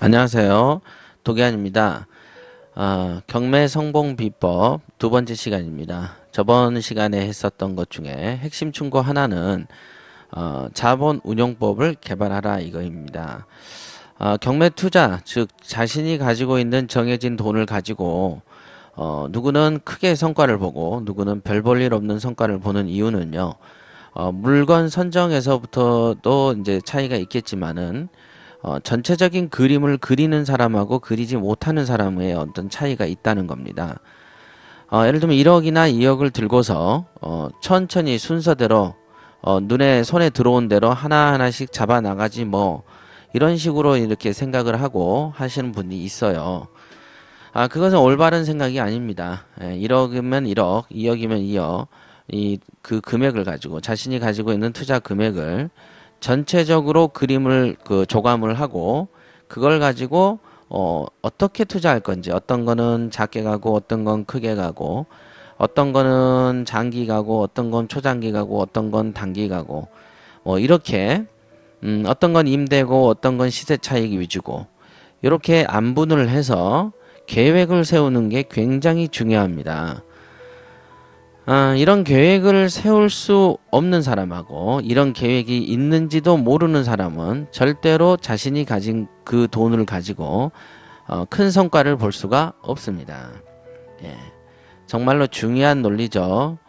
안녕하세요. 도기환입니다. 경매 성공 비법 두 번째 시간입니다. 저번 시간에 했었던 것 중에 핵심 충고 하나는 자본 운용법을 개발하라 이거입니다. 경매 투자, 즉 자신이 가지고 있는 정해진 돈을 가지고 누구는 크게 성과를 보고 누구는 별 볼 일 없는 성과를 보는 이유는요. 물건 선정에서부터도 이제 차이가 있겠지만은 전체적인 그림을 그리는 사람하고 그리지 못하는 사람의 어떤 차이가 있다는 겁니다. 예를 들면 1억이나 2억을 들고서 천천히 순서대로 손에 들어온 대로 하나하나씩 잡아 나가지 뭐 이런 식으로 이렇게 생각을 하고 하시는 분이 있어요. 그것은 올바른 생각이 아닙니다. 1억이면 1억, 2억이면 2억, 그 금액을 가지고 자신이 가지고 있는 투자 금액을 전체적으로 그림을 조감을 하고 그걸 가지고 어떻게 투자할 건지, 어떤 거는 작게 가고 어떤 건 크게 가고 어떤 거는 장기 가고 어떤 건 초장기 가고 어떤 건 단기 가고 이렇게 어떤 건 임대고 어떤 건 시세 차익 위주고 이렇게 안분을 해서 계획을 세우는 게 굉장히 중요합니다. 이런 계획을 세울 수 없는 사람하고 이런 계획이 있는지도 모르는 사람은 절대로 자신이 가진 그 돈을 가지고 큰 성과를 볼 수가 없습니다. 예, 정말로 중요한 논리죠.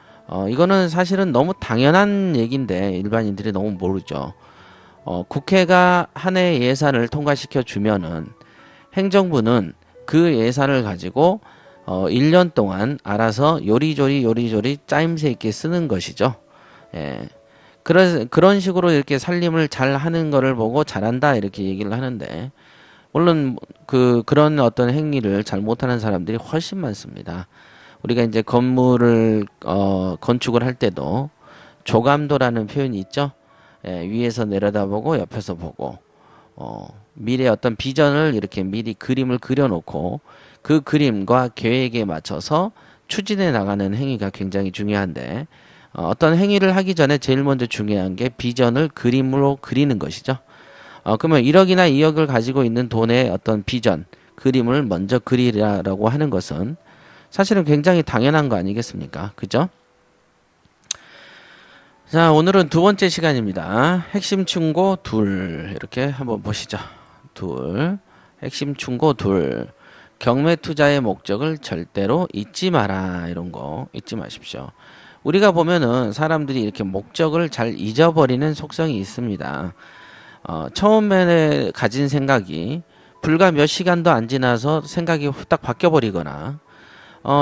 이거는 사실은 너무 당연한 얘기인데 일반인들이 너무 모르죠. 국회가 한 해 예산을 통과시켜 주면은 행정부는 그 예산을 가지고 1년 동안 알아서 요리조리 짜임새 있게 쓰는 것이죠. 예. 그런 식으로 이렇게 살림을 잘 하는 거를 보고 잘한다 이렇게 얘기를 하는데, 물론 그런 어떤 행위를 잘 못하는 사람들이 훨씬 많습니다. 우리가 이제 건물을 건축을 할 때도 조감도라는 표현이 있죠. 예, 위에서 내려다보고 옆에서 보고 미래의 어떤 비전을 이렇게 미리 그림을 그려놓고 그 그림과 계획에 맞춰서 추진해 나가는 행위가 굉장히 중요한데, 어떤 행위를 하기 전에 제일 먼저 중요한 게 비전을 그림으로 그리는 것이죠. 그러면 1억이나 2억을 가지고 있는 돈의 어떤 비전, 그림을 먼저 그리라라고 하는 것은 사실은 굉장히 당연한 거 아니겠습니까? 그죠? 자, 오늘은 두 번째 시간입니다. 핵심 충고 둘. 이렇게 한번 보시죠. 둘. 핵심 충고 둘. 경매 투자의 목적을 절대로 잊지 마라. 이런 거 잊지 마십시오. 우리가 보면은 사람들이 이렇게 목적을 잘 잊어버리는 속성이 있습니다. 처음에 가진 생각이 불과 몇 시간도 안 지나서 생각이 후딱 바뀌어버리거나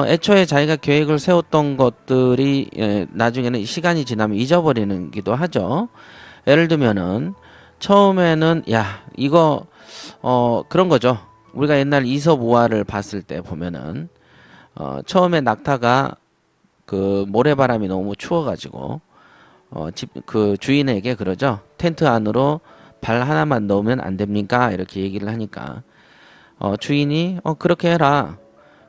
애초에 자기가 계획을 세웠던 것들이 나중에는 시간이 지나면 잊어버리는 기도 하죠. 예를 들면은 처음에는 야 이거 그런 거죠. 우리가 옛날 이솝우화를 봤을 때 보면은 처음에 낙타가 그 모래바람이 너무 추워가지고 그 주인에게 그러죠. 텐트 안으로 발 하나만 넣으면 안 됩니까? 이렇게 얘기를 하니까 주인이 그렇게 해라.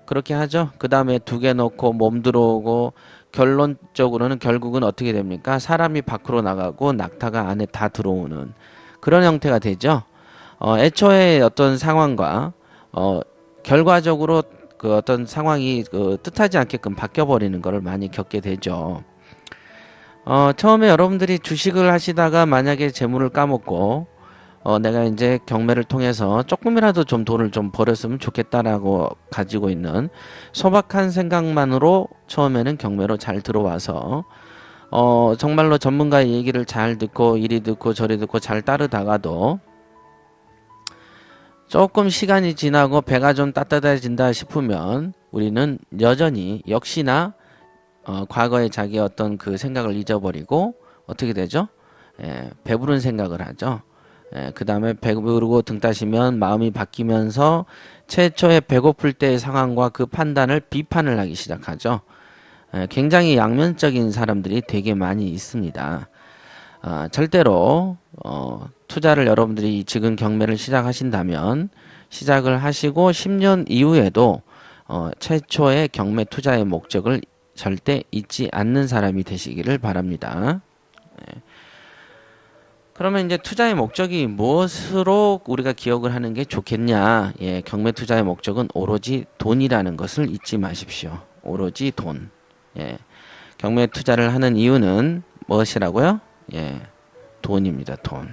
그렇게 하죠. 그 다음에 두 개 넣고 몸 들어오고 결론적으로는 결국은 어떻게 됩니까? 사람이 밖으로 나가고 낙타가 안에 다 들어오는 그런 형태가 되죠. 애초에 어떤 상황과 결과적으로 그 어떤 상황이 뜻하지 않게끔 바뀌어 버리는 것을 많이 겪게 되죠. 처음에 여러분들이 주식을 하시다가 만약에 재물을 까먹고 내가 이제 경매를 통해서 조금이라도 좀 돈을 좀 벌었으면 좋겠다라고 가지고 있는 소박한 생각만으로 처음에는 경매로 잘 들어와서 정말로 전문가의 얘기를 잘 듣고 이리 듣고 저리 듣고 잘 따르다가도 조금 시간이 지나고 배가 좀 따뜻해진다 싶으면 우리는 여전히 역시나 과거의 자기의 어떤 그 생각을 잊어버리고 어떻게 되죠? 배부른 생각을 하죠. 그 다음에 배부르고 등 따시면 마음이 바뀌면서 최초의 배고플 때의 상황과 그 판단을 비판을 하기 시작하죠. 굉장히 양면적인 사람들이 되게 많이 있습니다. 절대로 투자를 여러분들이 지금 경매를 시작하신다면 시작을 하시고 10년 이후에도 최초의 경매 투자의 목적을 절대 잊지 않는 사람이 되시기를 바랍니다. 그러면 이제 투자의 목적이 무엇으로 우리가 기억을 하는 게 좋겠냐? 예, 경매 투자의 목적은 오로지 돈이라는 것을 잊지 마십시오. 오로지 돈. 예, 경매 투자를 하는 이유는 무엇이라고요? 예, 돈입니다. 돈.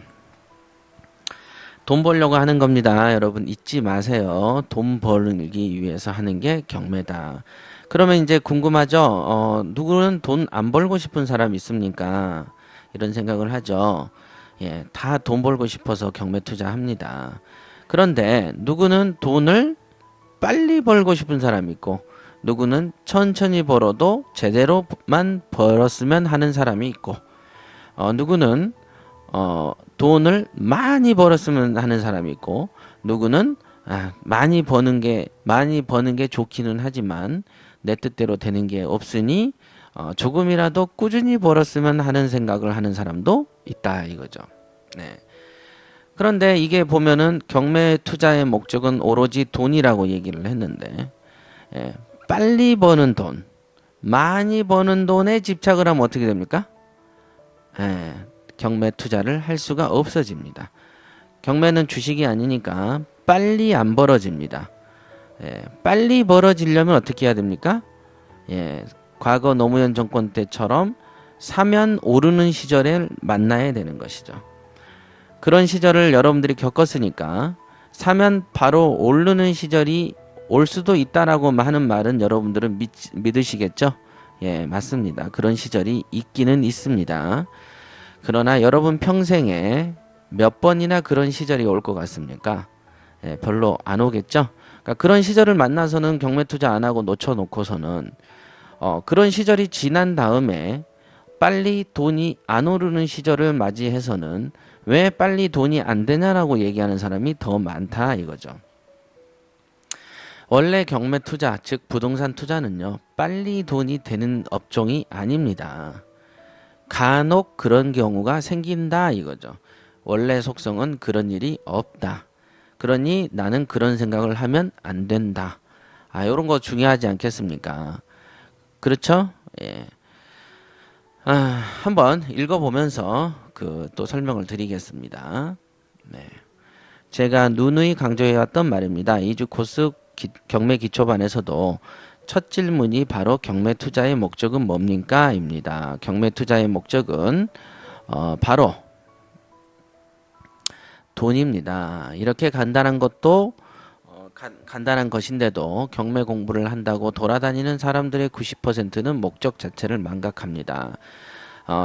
돈 벌려고 하는 겁니다. 여러분 잊지 마세요. 돈 벌기 위해서 하는 게 경매다. 그러면 이제 궁금하죠? 누구는 돈 안 벌고 싶은 사람 있습니까? 이런 생각을 하죠. 예, 다 돈 벌고 싶어서 경매 투자합니다. 그런데 누구는 돈을 빨리 벌고 싶은 사람이 있고, 누구는 천천히 벌어도 제대로만 벌었으면 하는 사람이 있고, 누구는 돈을 많이 벌었으면 하는 사람이 있고, 누구는 많이 버는 게 좋기는 하지만 내 뜻대로 되는 게 없으니 조금이라도 꾸준히 벌었으면 하는 생각을 하는 사람도 있다 이거죠. 네. 그런데 이게 보면은 경매 투자의 목적은 오로지 돈이라고 얘기를 했는데, 예, 빨리 버는 돈, 많이 버는 돈에 집착을 하면 어떻게 됩니까? 예, 경매 투자를 할 수가 없어집니다. 경매는 주식이 아니니까 빨리 안 벌어집니다. 예, 빨리 벌어지려면 어떻게 해야 됩니까? 예, 과거 노무현 정권 때처럼 사면 오르는 시절에 만나야 되는 것이죠. 그런 시절을 여러분들이 겪었으니까 사면 바로 오르는 시절이 올 수도 있다라고 하는 말은 여러분들은 믿으시겠죠? 예, 맞습니다. 그런 시절이 있기는 있습니다. 그러나 여러분 평생에 몇 번이나 그런 시절이 올 것 같습니까? 예, 별로 안 오겠죠? 그러니까 그런 시절을 만나서는 경매 투자 안 하고 놓쳐놓고서는 그런 시절이 지난 다음에 빨리 돈이 안 오르는 시절을 맞이해서는 왜 빨리 돈이 안 되냐라고 얘기하는 사람이 더 많다 이거죠. 원래 경매 투자, 즉 부동산 투자는요, 빨리 돈이 되는 업종이 아닙니다. 간혹 그런 경우가 생긴다 이거죠. 원래 속성은 그런 일이 없다. 그러니 나는 그런 생각을 하면 안 된다. 이런 거 중요하지 않겠습니까? 그렇죠? 예. 한번 읽어보면서 또 설명을 드리겠습니다. 네. 제가 누누이 강조해왔던 말입니다. 2주 코스 경매 기초반에서도 첫 질문이 바로 경매 투자의 목적은 뭡니까? 입니다. 경매 투자의 목적은 바로 돈입니다. 이렇게 간단한 것도 간단한 것인데도 경매 공부를 한다고 돌아다니는 사람들의 90%는 목적 자체를 망각합니다.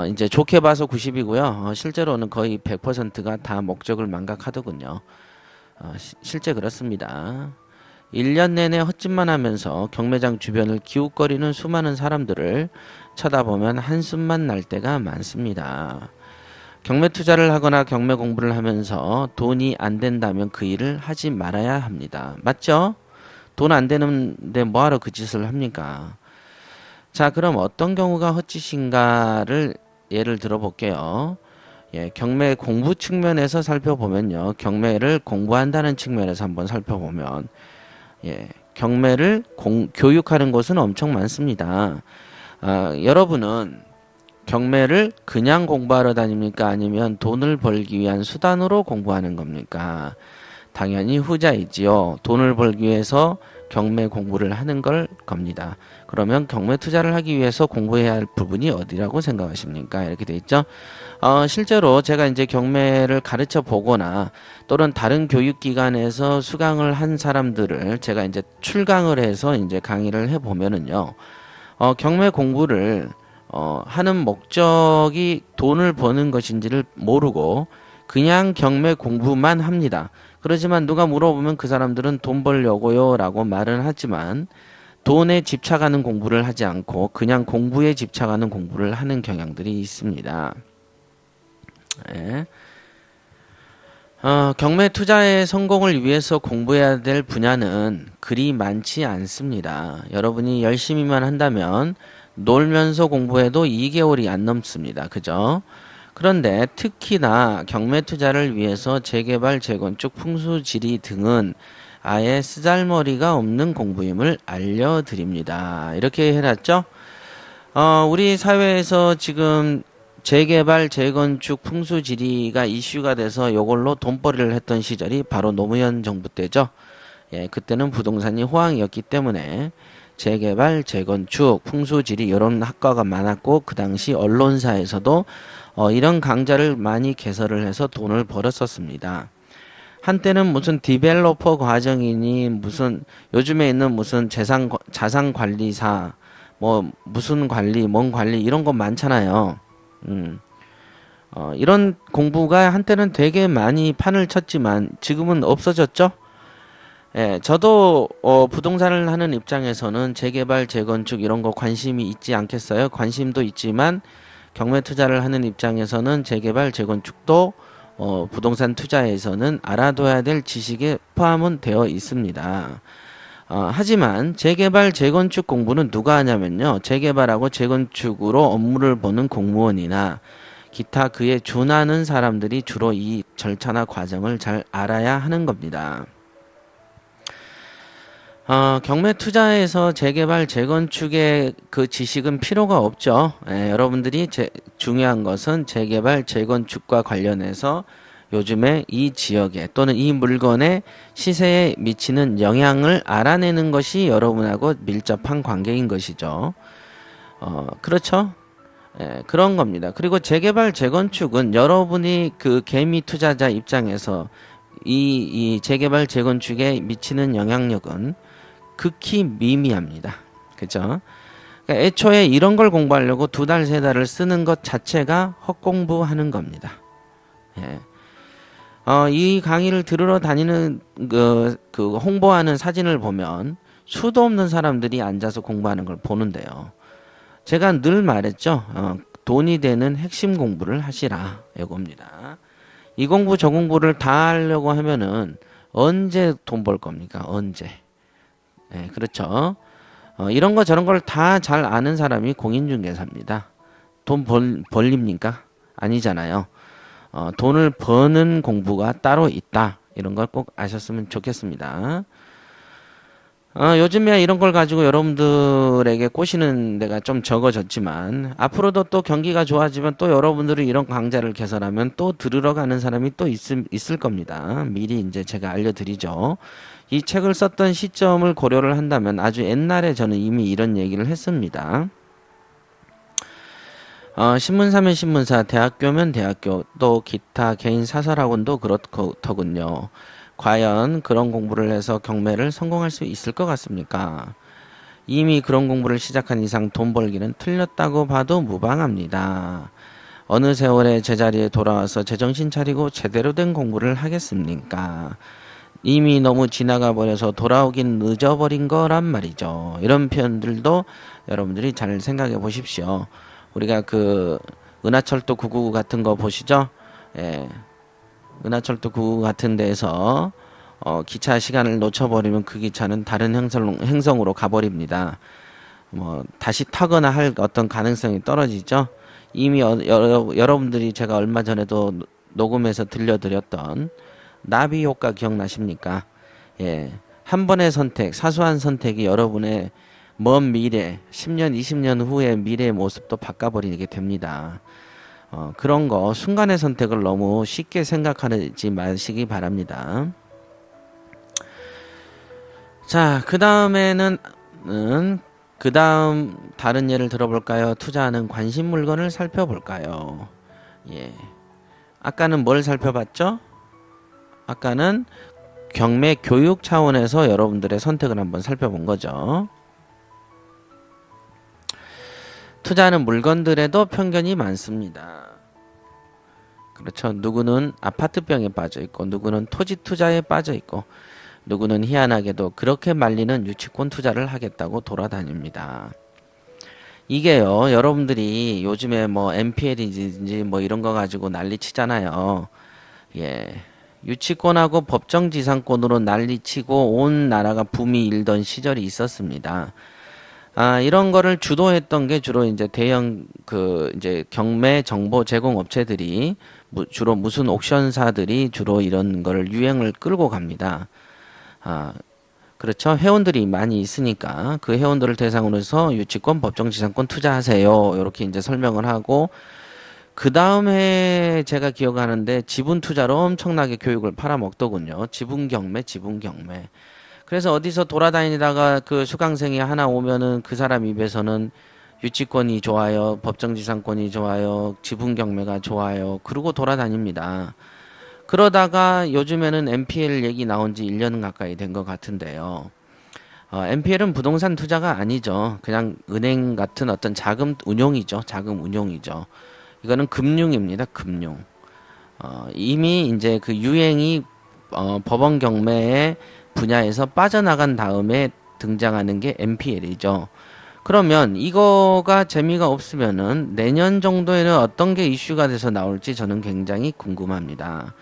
이제 좋게 봐서 90이고요. 실제로는 거의 100%가 다 목적을 망각하더군요. 실제 그렇습니다. 1년 내내 헛짓만 하면서 경매장 주변을 기웃거리는 수많은 사람들을 쳐다보면 한숨만 날 때가 많습니다. 경매 투자를 하거나 경매 공부를 하면서 돈이 안 된다면 그 일을 하지 말아야 합니다. 맞죠? 돈 안 되는데 뭐하러 그 짓을 합니까? 자, 그럼 어떤 경우가 헛짓인가를 예를 들어 볼게요. 예, 경매 공부 측면에서 살펴보면요. 경매를 공부한다는 측면에서 한번 살펴보면, 예, 경매를 교육하는 곳은 엄청 많습니다. 여러분은 경매를 그냥 공부하러 다닙니까? 아니면 돈을 벌기 위한 수단으로 공부하는 겁니까? 당연히 후자이지요. 돈을 벌기 위해서 경매 공부를 하는 걸 겁니다. 그러면 경매 투자를 하기 위해서 공부해야 할 부분이 어디라고 생각하십니까? 이렇게 돼 있죠. 실제로 제가 이제 경매를 가르쳐 보거나 또는 다른 교육기관에서 수강을 한 사람들을 제가 이제 출강을 해서 이제 강의를 해 보면은요. 경매 공부를 하는 목적이 돈을 버는 것인지를 모르고 그냥 경매 공부만 합니다. 그렇지만 누가 물어보면 그 사람들은 돈 벌려고요 라고 말은 하지만 돈에 집착하는 공부를 하지 않고 그냥 공부에 집착하는 공부를 하는 경향들이 있습니다. 예. 경매 투자의 성공을 위해서 공부해야 될 분야는 그리 많지 않습니다. 여러분이 열심히만 한다면 놀면서 공부해도 2개월이 안 넘습니다. 그죠? 그런데 특히나 경매 투자를 위해서 재개발, 재건축, 풍수지리 등은 아예 쓰잘머리가 없는 공부임을 알려드립니다. 이렇게 해놨죠? 우리 사회에서 지금 재개발, 재건축, 풍수지리가 이슈가 돼서 요걸로 돈벌이를 했던 시절이 바로 노무현 정부 때죠. 예, 그때는 부동산이 호황이었기 때문에 재개발, 재건축, 풍수지리 이런 학과가 많았고 그 당시 언론사에서도 이런 강좌를 많이 개설을 해서 돈을 벌었었습니다. 한때는 무슨 디벨로퍼 과정이니 무슨 요즘에 있는 무슨 자산 관리사 뭐 무슨 관리, 뭔 관리 이런 거 많잖아요. 이런 공부가 한때는 되게 많이 판을 쳤지만 지금은 없어졌죠. 예, 저도 부동산을 하는 입장에서는 재개발, 재건축 이런 거 관심이 있지 않겠어요? 관심도 있지만 경매 투자를 하는 입장에서는 재개발, 재건축도 부동산 투자에서는 알아둬야 될 지식에 포함은 되어 있습니다. 하지만 재개발, 재건축 공부는 누가 하냐면요. 재개발하고 재건축으로 업무를 보는 공무원이나 기타 그에 준하는 사람들이 주로 이 절차나 과정을 잘 알아야 하는 겁니다. 경매 투자에서 재개발, 재건축의 그 지식은 필요가 없죠. 예, 여러분들이 중요한 것은 재개발, 재건축과 관련해서 요즘에 이 지역에 또는 이 물건의 시세에 미치는 영향을 알아내는 것이 여러분하고 밀접한 관계인 것이죠. 그렇죠? 예, 그런 겁니다. 그리고 재개발, 재건축은 여러분이 그 개미 투자자 입장에서 이 재개발, 재건축에 미치는 영향력은 극히 미미합니다. 그죠? 그러니까 애초에 이런 걸 공부하려고 2달, 3달을 쓰는 것 자체가 헛공부하는 겁니다. 예. 이 강의를 들으러 다니는 그 홍보하는 사진을 보면 수도 없는 사람들이 앉아서 공부하는 걸 보는데요. 제가 늘 말했죠. 돈이 되는 핵심 공부를 하시라. 이겁니다. 이 공부 저 공부를 다 하려고 하면은 언제 돈 벌 겁니까? 언제? 예, 그렇죠. 이런 거 저런 걸 다 잘 아는 사람이 공인중개사입니다. 돈 벌립니까? 아니잖아요. 돈을 버는 공부가 따로 있다. 이런 걸 꼭 아셨으면 좋겠습니다. 요즘에 이런 걸 가지고 여러분들에게 꼬시는 데가 좀 적어졌지만 앞으로도 또 경기가 좋아지면 또 여러분들이 이런 강좌를 개설하면 또 들으러 가는 사람이 또 있을 겁니다. 미리 이제 제가 알려드리죠. 이 책을 썼던 시점을 고려를 한다면 아주 옛날에 저는 이미 이런 얘기를 했습니다. 신문사면 신문사, 대학교면 대학교, 또 기타 개인 사설학원도 그렇더군요. 과연 그런 공부를 해서 경매를 성공할 수 있을 것 같습니까? 이미 그런 공부를 시작한 이상 돈 벌기는 틀렸다고 봐도 무방합니다. 어느 세월에 제자리에 돌아와서 제정신 차리고 제대로 된 공부를 하겠습니까? 이미 너무 지나가 버려서 돌아오긴 늦어버린 거란 말이죠. 이런 표현들도 여러분들이 잘 생각해 보십시오. 우리가 그 은하철도 999 같은 거 보시죠? 예. 은하철도 999 같은 데에서 기차 시간을 놓쳐버리면 그 기차는 다른 행성으로 가버립니다. 뭐 다시 타거나 할 어떤 가능성이 떨어지죠. 이미 여러분들이 제가 얼마 전에도 녹음해서 들려드렸던 나비 효과 기억나십니까? 예. 한 번의 선택, 사소한 선택이 여러분의 먼 미래, 10년, 20년 후의 미래의 모습도 바꿔버리게 됩니다. 그런 거 순간의 선택을 너무 쉽게 생각하지 마시기 바랍니다. 자, 그 다음에는 그 다음 다른 예를 들어볼까요? 투자하는 관심 물건을 살펴볼까요? 예. 아까는 뭘 살펴봤죠? 아까는 경매 교육 차원에서 여러분들의 선택을 한번 살펴본 거죠. 투자하는 물건들에도 편견이 많습니다. 그렇죠. 누구는 아파트병에 빠져 있고 누구는 토지 투자에 빠져 있고 누구는 희한하게도 그렇게 말리는 유치권 투자를 하겠다고 돌아다닙니다. 이게요, 여러분들이 요즘에 뭐 NPL인지 뭐 이런 거 가지고 난리 치잖아요. 예. 유치권하고 법정지상권으로 난리치고 온 나라가 붐이 일던 시절이 있었습니다. 이런 거를 주도했던 게 주로 이제 대형 이제 경매 정보 제공 업체들이 주로 무슨 옥션사들이 주로 이런 거를 유행을 끌고 갑니다. 그렇죠. 회원들이 많이 있으니까 그 회원들을 대상으로 해서 유치권, 법정지상권 투자하세요. 이렇게 이제 설명을 하고 그 다음 해 제가 기억하는데 지분 투자로 엄청나게 교육을 팔아먹더군요. 지분 경매, 지분 경매. 그래서 어디서 돌아다니다가 그 수강생이 하나 오면은 그 사람 입에서는 유치권이 좋아요, 법정지상권이 좋아요, 지분 경매가 좋아요. 그러고 돌아다닙니다. 그러다가 요즘에는 NPL 얘기 나온 지 1년 가까이 된 것 같은데요. NPL은 부동산 투자가 아니죠. 그냥 은행 같은 어떤 자금 운용이죠. 자금 운용이죠. 이거는 금융입니다. 금융. 이미 이제 그 유행이 법원 경매의 분야에서 빠져나간 다음에 등장하는 게 NPL이죠. 그러면 이거가 재미가 없으면은 내년 정도에는 어떤 게 이슈가 돼서 나올지 저는 굉장히 궁금합니다.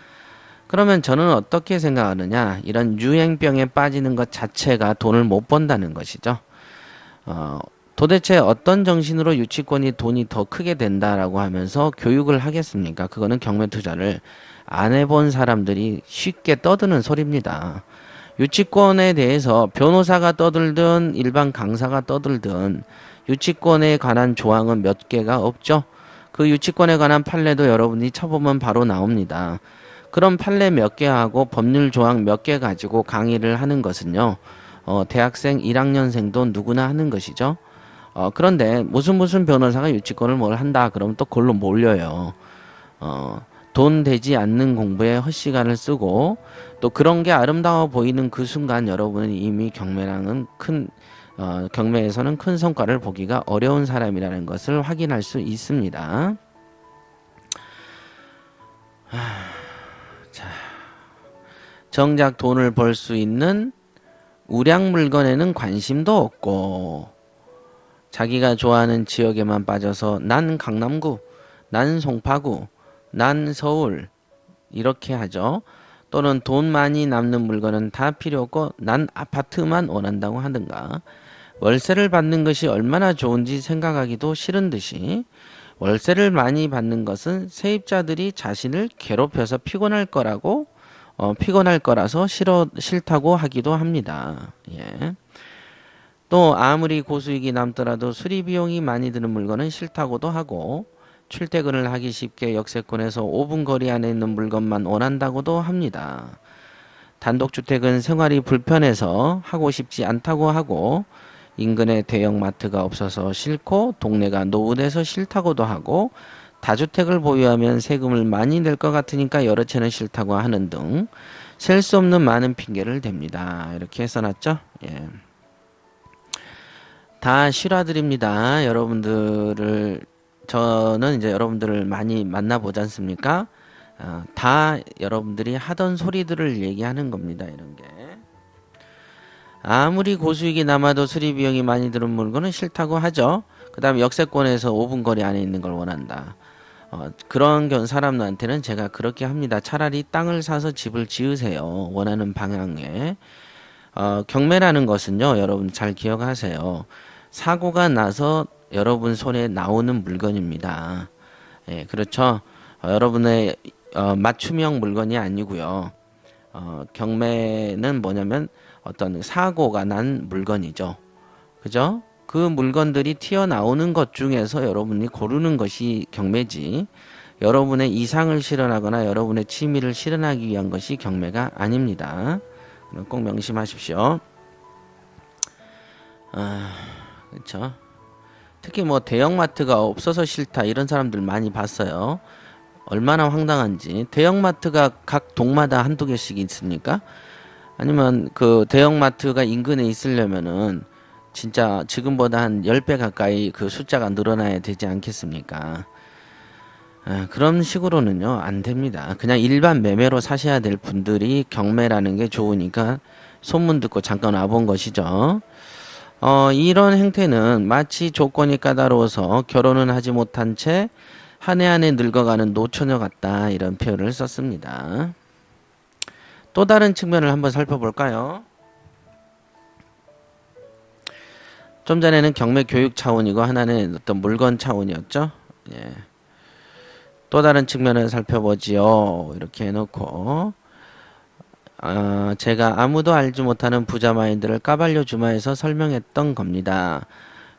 그러면 저는 어떻게 생각하느냐? 이런 유행병에 빠지는 것 자체가 돈을 못 번다는 것이죠. 도대체 어떤 정신으로 유치권이 돈이 더 크게 된다라고 하면서 교육을 하겠습니까? 그거는 경매 투자를 안 해본 사람들이 쉽게 떠드는 소리입니다. 유치권에 대해서 변호사가 떠들든 일반 강사가 떠들든 유치권에 관한 조항은 몇 개가 없죠. 그 유치권에 관한 판례도 여러분이 쳐보면 바로 나옵니다. 그런 판례 몇 개 하고 법률 조항 몇 개 가지고 강의를 하는 것은요. 대학생 1학년생도 누구나 하는 것이죠. 그런데 무슨 변호사가 유치권을 뭘 한다 그러면 또 그걸로 몰려요. 돈 되지 않는 공부에 헛시간을 쓰고 또 그런 게 아름다워 보이는 그 순간 여러분은 이미 경매에서는 큰 성과를 보기가 어려운 사람이라는 것을 확인할 수 있습니다. 자, 정작 돈을 벌 수 있는 우량 물건에는 관심도 없고 자기가 좋아하는 지역에만 빠져서 난 강남구, 난 송파구, 난 서울 이렇게 하죠. 또는 돈 많이 남는 물건은 다 필요 없고 난 아파트만 원한다고 하든가 월세를 받는 것이 얼마나 좋은지 생각하기도 싫은 듯이 월세를 많이 받는 것은 세입자들이 자신을 괴롭혀서 피곤할 거라서 싫다고 하기도 합니다. 예. 또 아무리 고수익이 남더라도 수리 비용이 많이 드는 물건은 싫다고도 하고 출퇴근을 하기 쉽게 역세권에서 5분 거리 안에 있는 물건만 원한다고도 합니다. 단독주택은 생활이 불편해서 하고 싶지 않다고 하고 인근에 대형마트가 없어서 싫고 동네가 노후돼서 싫다고도 하고 다주택을 보유하면 세금을 많이 낼 것 같으니까 여러 채는 싫다고 하는 등 셀 수 없는 많은 핑계를 댑니다. 이렇게 써놨죠. 예. 다 실화들입니다. 저는 이제 여러분들을 많이 만나보지 않습니까? 다 여러분들이 하던 소리들을 얘기하는 겁니다. 이런 게. 아무리 고수익이 남아도 수리 비용이 많이 드는 물건은 싫다고 하죠. 그 다음에 역세권에서 5분 거리 안에 있는 걸 원한다. 그런 사람들한테는 제가 그렇게 합니다. 차라리 땅을 사서 집을 지으세요. 원하는 방향에. 경매라는 것은요. 여러분 잘 기억하세요. 사고가 나서 여러분 손에 나오는 물건입니다. 예, 그렇죠. 여러분의 맞춤형 물건이 아니고요. 경매는 뭐냐면 어떤 사고가 난 물건이죠. 그죠? 그 물건들이 튀어나오는 것 중에서 여러분이 고르는 것이 경매지 여러분의 이상을 실현하거나 여러분의 취미를 실현하기 위한 것이 경매가 아닙니다. 꼭 명심하십시오. 그렇죠. 특히 뭐 대형마트가 없어서 싫다 이런 사람들 많이 봤어요. 얼마나 황당한지. 대형마트가 각 동마다 한두 개씩 있습니까? 아니면 그 대형마트가 인근에 있으려면은 진짜 지금보다 한 10배 가까이 그 숫자가 늘어나야 되지 않겠습니까? 그런 식으로는요 안 됩니다. 그냥 일반 매매로 사셔야 될 분들이 경매라는 게 좋으니까 소문 듣고 잠깐 와본 것이죠. 이런 행태는 마치 조건이 까다로워서 결혼은 하지 못한 채 한 해 한 해 늙어가는 노처녀 같다 이런 표현을 썼습니다. 또 다른 측면을 한번 살펴볼까요? 좀 전에는 경매 교육 차원이고 하나는 어떤 물건 차원이었죠. 예. 또 다른 측면을 살펴보지요. 이렇게 해놓고 제가 아무도 알지 못하는 부자 마인드를 까발려 주마에서 설명했던 겁니다.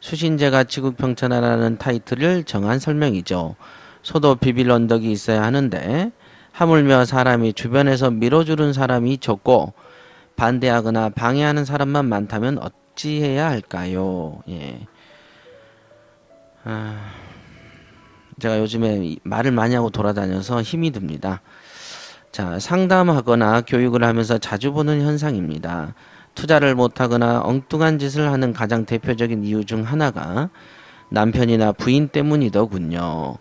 수신제가 지구평천하라는 타이틀을 정한 설명이죠. 소도 비빌 언덕이 있어야 하는데 하물며 사람이 주변에서 밀어주는 사람이 적고 반대하거나 방해하는 사람만 많다면 어찌해야 할까요? 예. 제가 요즘에 말을 많이 하고 돌아다녀서 힘이 듭니다. 자, 상담하거나 교육을 하면서 자주 보는 현상입니다. 투자를 못하거나 엉뚱한 짓을 하는 가장 대표적인 이유 중 하나가 남편이나 부인 때문이더군요.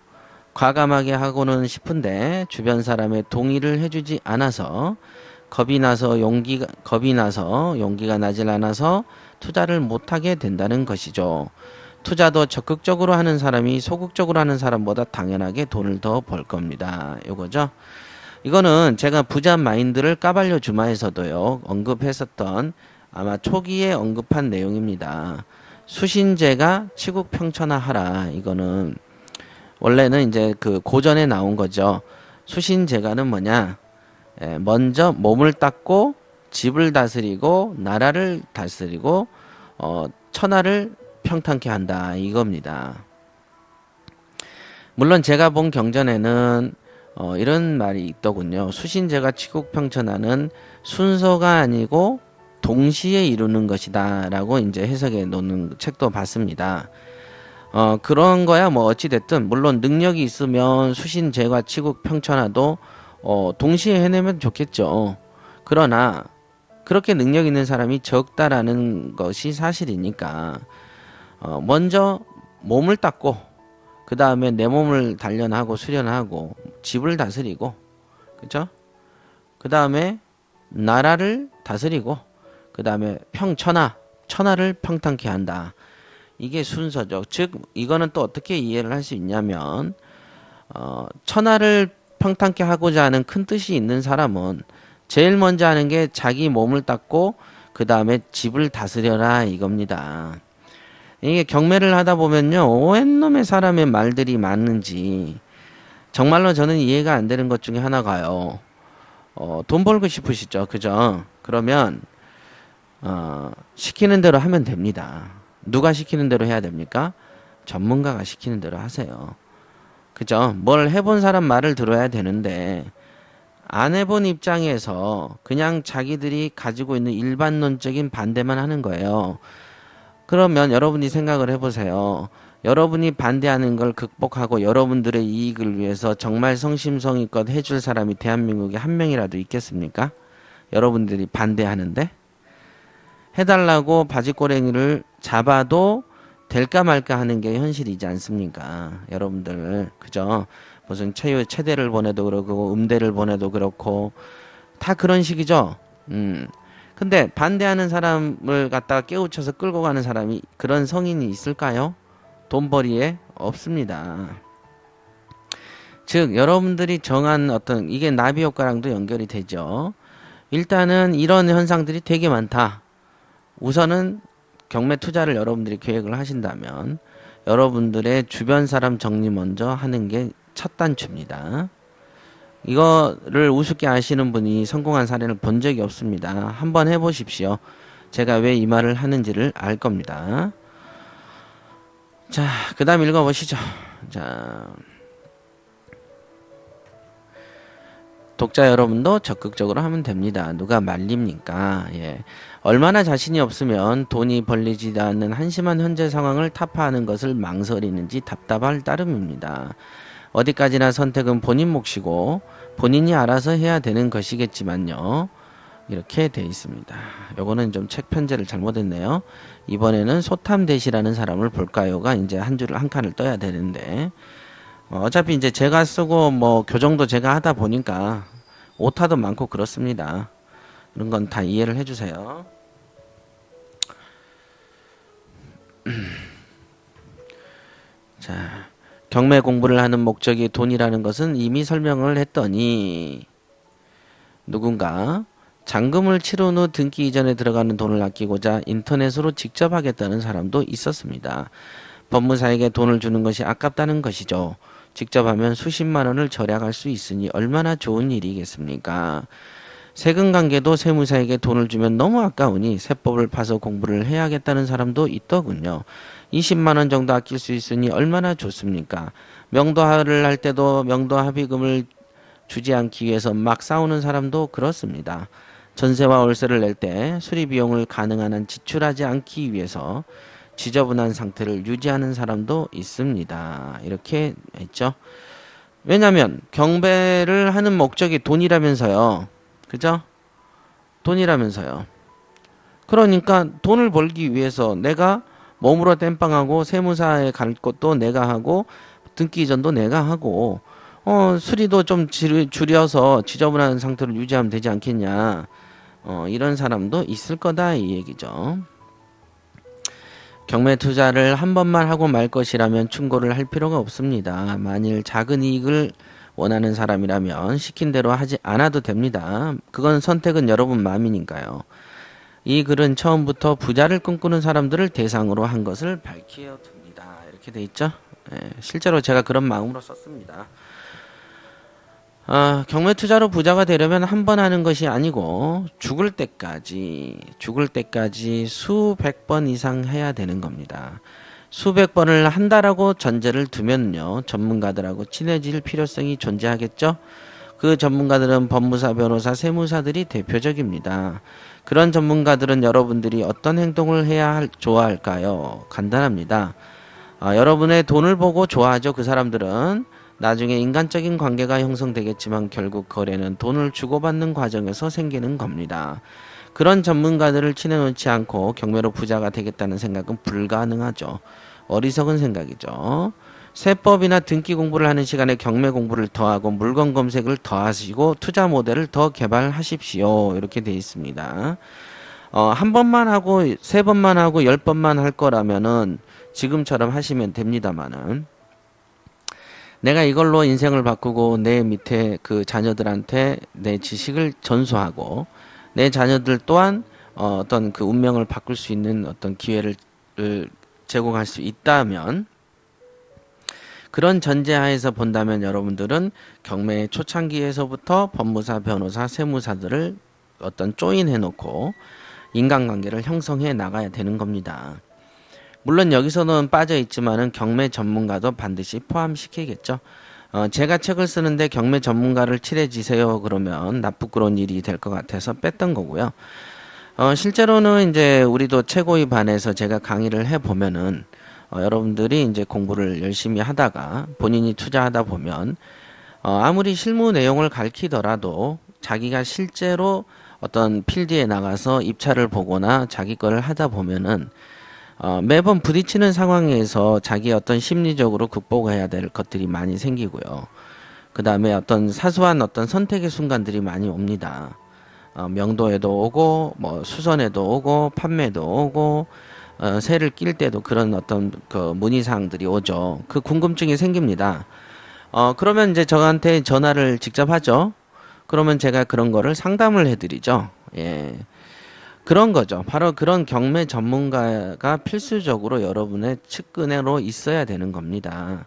과감하게 하고는 싶은데 주변 사람의 동의를 해주지 않아서 겁이 나서 용기가 나질 않아서 투자를 못하게 된다는 것이죠. 투자도 적극적으로 하는 사람이 소극적으로 하는 사람보다 당연하게 돈을 더 벌 겁니다. 요거죠. 이거는 제가 부자 마인드를 까발려 주마에서도요 언급했었던 아마 초기에 언급한 내용입니다. 수신제가 치국평천하하라. 이거는 원래는 이제 그 고전에 나온 거죠. 수신제가는 뭐냐? 먼저 몸을 닦고 집을 다스리고 나라를 다스리고 천하를 평탄케 한다 이겁니다. 물론 제가 본 경전에는 이런 말이 있더군요. 수신제가 치국평천하는 순서가 아니고 동시에 이루는 것이다 라고 이제 해석해 놓는 책도 봤습니다. 그런 거야 뭐 어찌됐든 물론 능력이 있으면 수신제가 치국평천하도 동시에 해내면 좋겠죠. 그러나 그렇게 능력 있는 사람이 적다라는 것이 사실이니까 먼저 몸을 닦고 그 다음에 내 몸을 단련하고 수련하고 집을 다스리고 그죠? 그 다음에 나라를 다스리고 그 다음에 천하를 평탄케 한다. 이게 순서죠. 즉 이거는 또 어떻게 이해를 할 수 있냐면 천하를 평탄케 하고자 하는 큰 뜻이 있는 사람은 제일 먼저 하는 게 자기 몸을 닦고 그 다음에 집을 다스려라 이겁니다. 이게 경매를 하다 보면요 웬 놈의 사람의 말들이 많은지 정말로 저는 이해가 안 되는 것 중에 하나가요. 돈 벌고 싶으시죠, 그죠? 그러면 시키는 대로 하면 됩니다. 누가 시키는 대로 해야 됩니까? 전문가가 시키는 대로 하세요. 그죠? 뭘 해본 사람 말을 들어야 되는데 안 해본 입장에서 그냥 자기들이 가지고 있는 일반론적인 반대만 하는 거예요. 그러면 여러분이 생각을 해보세요. 여러분이 반대하는 걸 극복하고 여러분들의 이익을 위해서 정말 성심성의껏 해줄 사람이 대한민국에 한 명이라도 있겠습니까? 여러분들이 반대하는데? 해달라고 바지꼬랭이를 잡아도 될까 말까 하는 게 현실이지 않습니까? 여러분들 그죠? 무슨 체대를 보내도 그러고 음대를 보내도 그렇고 다 그런 식이죠. 근데 반대하는 사람을 갖다가 깨우쳐서 끌고 가는 사람이 그런 성인이 있을까요? 돈벌이에 없습니다. 즉 여러분들이 정한 어떤 이게 나비 효과랑도 연결이 되죠. 일단은 이런 현상들이 되게 많다. 우선은 경매 투자를 여러분들이 계획을 하신다면 여러분들의 주변 사람 정리 먼저 하는 게 첫 단추입니다. 이거를 우습게 아시는 분이 성공한 사례를 본 적이 없습니다. 한번 해보십시오. 제가 왜 이 말을 하는지를 알 겁니다. 자, 그 다음 읽어보시죠. 자, 독자 여러분도 적극적으로 하면 됩니다. 누가 말립니까? 예. 얼마나 자신이 없으면 돈이 벌리지 않는 한심한 현재 상황을 타파하는 것을 망설이는지 답답할 따름입니다. 어디까지나 선택은 본인 몫이고 본인이 알아서 해야 되는 것이겠지만요. 이렇게 돼 있습니다. 요거는 좀 책 편제를 잘못했네요. 이번에는 소탐대시라는 사람을 볼까요가 이제 한 칸을 떠야 되는데 어차피 이제 제가 쓰고 뭐 교정도 제가 하다 보니까 오타도 많고 그렇습니다. 이런 건 다 이해를 해주세요. 자, 경매 공부를 하는 목적이 돈이라는 것은 이미 설명을 했더니 누군가 잔금을 치른 후 등기 이전에 들어가는 돈을 아끼고자 인터넷으로 직접 하겠다는 사람도 있었습니다. 법무사에게 돈을 주는 것이 아깝다는 것이죠. 직접 하면 수십만 원을 절약할 수 있으니 얼마나 좋은 일이겠습니까? 세금 관계도 세무사에게 돈을 주면 너무 아까우니 세법을 파서 공부를 해야겠다는 사람도 있더군요. 20만 원 정도 아낄 수 있으니 얼마나 좋습니까? 명도를 할 때도 명도 합의금을 주지 않기 위해서 막 싸우는 사람도 그렇습니다. 전세와 월세를 낼 때 수리 비용을 가능한 한 지출하지 않기 위해서 지저분한 상태를 유지하는 사람도 있습니다. 이렇게 했죠. 왜냐하면 경배를 하는 목적이 돈이라면서요. 그죠? 돈이라면서요. 그러니까 돈을 벌기 위해서 내가 몸으로 땜빵하고 세무사에 갈 것도 내가 하고 등기 이전도 내가 하고 수리도 좀 줄여서 지저분한 상태로 유지하면 되지 않겠냐. 이런 사람도 있을 거다 이 얘기죠. 경매 투자를 한 번만 하고 말 것이라면 충고를 할 필요가 없습니다. 만일 작은 이익을 원하는 사람이라면 시킨 대로 하지 않아도 됩니다. 그건 선택은 여러분 마음이니까요. 이 글은 처음부터 부자를 꿈꾸는 사람들을 대상으로 한 것을 밝혀둡니다. 이렇게 돼 있죠. 실제로 제가 그런 마음으로 썼습니다. 경매 투자로 부자가 되려면 한 번 하는 것이 아니고 죽을 때까지 수백 번 이상 해야 되는 겁니다. 수백 번을 한다라고 전제를 두면요, 전문가들하고 친해질 필요성이 존재하겠죠. 그 전문가들은 법무사, 변호사, 세무사들이 대표적입니다. 그런 전문가들은 여러분들이 어떤 행동을 해야 좋아할까요? 간단합니다. 여러분의 돈을 보고 좋아하죠. 그 사람들은 나중에 인간적인 관계가 형성되겠지만 결국 거래는 돈을 주고받는 과정에서 생기는 겁니다. 그런 전문가들을 친해놓지 않고 경매로 부자가 되겠다는 생각은 불가능하죠. 어리석은 생각이죠. 세법이나 등기 공부를 하는 시간에 경매 공부를 더하고 물건 검색을 더하시고 투자 모델을 더 개발하십시오. 이렇게 되어 있습니다. 한 번만 하고 세 번만 하고 10번만 할 거라면은 지금처럼 하시면 됩니다만은, 내가 이걸로 인생을 바꾸고 내 밑에 그 자녀들한테 내 지식을 전수하고 내 자녀들 또한 어떤 그 운명을 바꿀 수 있는 어떤 기회를 제공할 수 있다면, 그런 전제하에서 본다면 여러분들은 경매의 초창기에서부터 법무사, 변호사, 세무사들을 어떤 조인해 놓고 인간관계를 형성해 나가야 되는 겁니다. 물론 여기서는 빠져 있지만은 경매 전문가도 반드시 포함시키겠죠. 제가 책을 쓰는데 경매 전문가를 칠해지세요 그러면 나쁘끄러운 일이 될 것 같아서 뺐던 거고요. 실제로는 이제 우리도 최고위 반에서 제가 강의를 해 보면은 여러분들이 이제 공부를 열심히 하다가 본인이 투자하다 보면 아무리 실무 내용을 가르치더라도 자기가 실제로 어떤 필드에 나가서 입찰을 보거나 자기 거를 하다 보면은 매번 부딪히는 상황에서 자기 어떤 심리적으로 극복해야 될 것들이 많이 생기고요. 그 다음에 어떤 사소한 어떤 선택의 순간들이 많이 옵니다. 명도에도 오고, 뭐 수선에도 오고, 판매도 오고, 세를 낄 때도 그런 어떤 그 문의사항들이 오죠. 그 궁금증이 생깁니다. 그러면 이제 저한테 전화를 직접 하죠. 그러면 제가 그런 거를 상담을 해드리죠. 예. 그런 거죠. 바로 그런 경매 전문가가 필수적으로 여러분의 측근으로 있어야 되는 겁니다.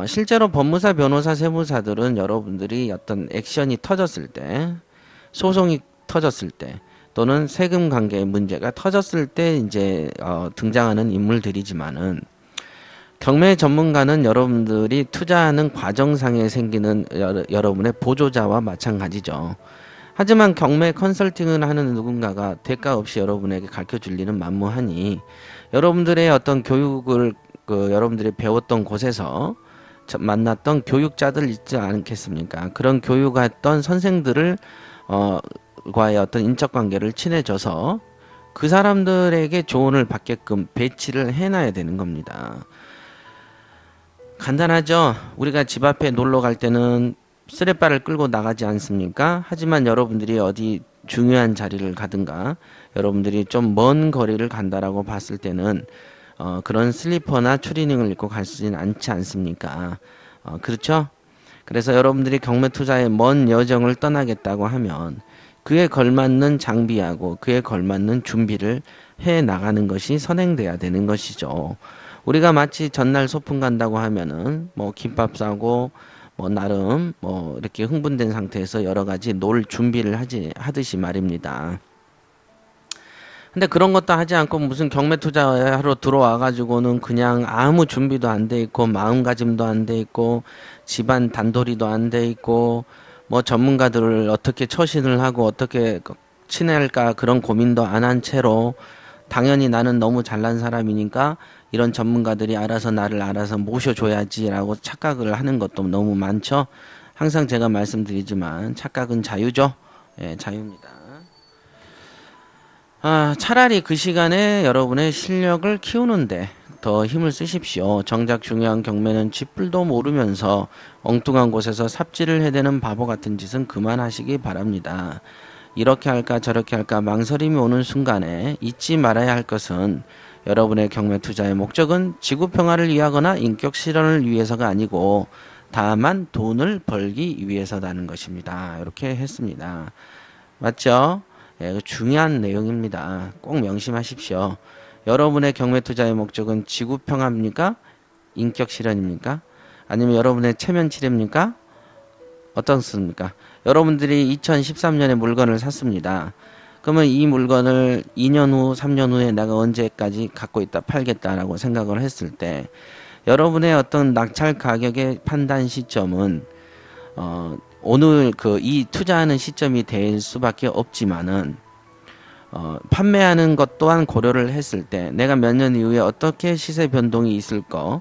실제로 법무사, 변호사, 세무사들은 여러분들이 어떤 액션이 터졌을 때, 소송이 터졌을 때, 또는 세금 관계의 문제가 터졌을 때 이제 등장하는 인물들이지만은, 경매 전문가는 여러분들이 투자하는 과정상에 생기는 여러분의 보조자와 마찬가지죠. 하지만 경매 컨설팅을 하는 누군가가 대가 없이 여러분에게 가르쳐 줄 일은 만무하니, 여러분들의 어떤 교육을 여러분들이 배웠던 곳에서 만났던 교육자들 있지 않겠습니까? 그런 교육했던 선생들을 과의 어떤 인적 관계를 친해져서 그 사람들에게 조언을 받게끔 배치를 해놔야 되는 겁니다. 간단하죠? 우리가 집 앞에 놀러 갈 때는 쓰레빠를 끌고 나가지 않습니까? 하지만 여러분들이 어디 중요한 자리를 가든가 여러분들이 좀 먼 거리를 간다라고 봤을 때는 그런 슬리퍼나 추리닝을 입고 갈 수는 않지 않습니까? 그렇죠? 그래서 여러분들이 경매 투자에 먼 여정을 떠나겠다고 하면 그에 걸맞는 장비하고 그에 걸맞는 준비를 해 나가는 것이 선행돼야 되는 것이죠. 우리가 마치 전날 소풍 간다고 하면은 뭐 김밥 싸고 뭐 나름 뭐 이렇게 흥분된 상태에서 여러 가지 놀 준비를 하듯이 말입니다. 근데 그런 것도 하지 않고 무슨 경매 투자하러 들어와 가지고는 그냥 아무 준비도 안 돼 있고 마음가짐도 안 돼 있고 집안 단도리도 안 돼 있고 뭐 전문가들을 어떻게 처신을 하고 어떻게 친할까 그런 고민도 안 한 채로 당연히 나는 너무 잘난 사람이니까 이런 전문가들이 나를 알아서 모셔줘야지라고 착각을 하는 것도 너무 많죠. 항상 제가 말씀드리지만 착각은 자유죠. 예, 자유입니다. 차라리 그 시간에 여러분의 실력을 키우는데 더 힘을 쓰십시오. 정작 중요한 경매는 쥐뿔도 모르면서 엉뚱한 곳에서 삽질을 해대는 바보 같은 짓은 그만하시기 바랍니다. 이렇게 할까 저렇게 할까 망설임이 오는 순간에 잊지 말아야 할 것은 여러분의 경매 투자의 목적은 지구 평화를 위하거나 인격 실현을 위해서가 아니고 다만 돈을 벌기 위해서라는 것입니다. 이렇게 했습니다. 맞죠? 예, 중요한 내용입니다. 꼭 명심하십시오. 여러분의 경매 투자의 목적은 지구 평화입니까? 인격 실현입니까? 아니면 여러분의 체면 치레입니까? 어떻습니까? 여러분들이 2013년에 물건을 샀습니다. 그러면 이 물건을 2년 후, 3년 후에 내가 언제까지 갖고 있다 팔겠다라고 생각을 했을 때 여러분의 어떤 낙찰 가격의 판단 시점은 오늘 이 투자하는 시점이 될 수밖에 없지만은 판매하는 것 또한 고려를 했을 때 내가 몇 년 이후에 어떻게 시세 변동이 있을 거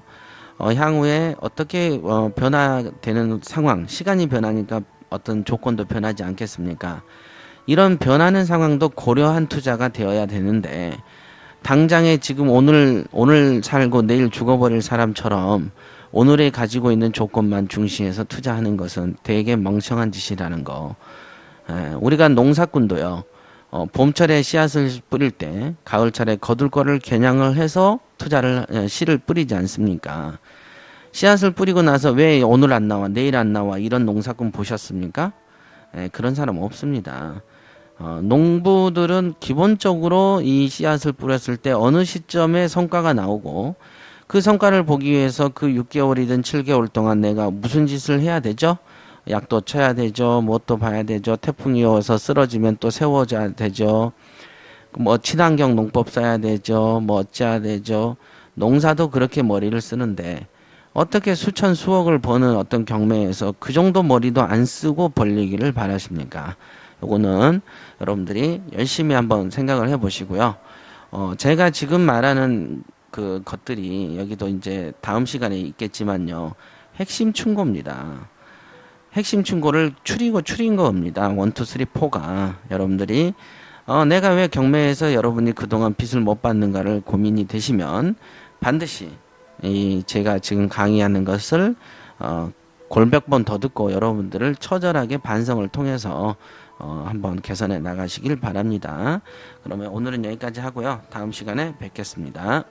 향후에 어떻게 변화되는 상황 시간이 변하니까 어떤 조건도 변하지 않겠습니까? 이런 변하는 상황도 고려한 투자가 되어야 되는데 당장에 지금 오늘 살고 내일 죽어버릴 사람처럼 오늘에 가지고 있는 조건만 중시해서 투자하는 것은 되게 멍청한 짓이라는 거. 우리가 농사꾼도요. 봄철에 씨앗을 뿌릴 때 가을철에 거둘 거를 겨냥을 해서 씨를 뿌리지 않습니까? 씨앗을 뿌리고 나서 왜 오늘 안 나와 내일 안 나와 이런 농사꾼 보셨습니까? 그런 사람 없습니다. 농부들은 기본적으로 이 씨앗을 뿌렸을 때 어느 시점에 성과가 나오고 그 성과를 보기 위해서 그 6개월이든 7개월 동안 내가 무슨 짓을 해야 되죠? 약도 쳐야 되죠. 뭣도 봐야 되죠. 태풍이 와서 쓰러지면 또 세워줘야 되죠. 뭐 친환경 농법 써야 되죠. 뭐 어찌해야 되죠. 농사도 그렇게 머리를 쓰는데 어떻게 수천 수억을 버는 어떤 경매에서 그 정도 머리도 안 쓰고 벌리기를 바라십니까? 요거는 여러분들이 열심히 한번 생각을 해보시고요. 제가 지금 말하는 그 것들이 여기도 이제 다음 시간에 있겠지만요. 핵심 충고입니다. 핵심 충고를 추린 겁니다. 1, 2, 3, 4가 여러분들이 내가 왜 경매에서 여러분이 그동안 빚을 못 받는가를 고민이 되시면 반드시 제가 지금 강의하는 것을 골몇 번 더 듣고 여러분들을 처절하게 반성을 통해서 한번 개선해 나가시길 바랍니다. 그러면 오늘은 여기까지 하고요. 다음 시간에 뵙겠습니다.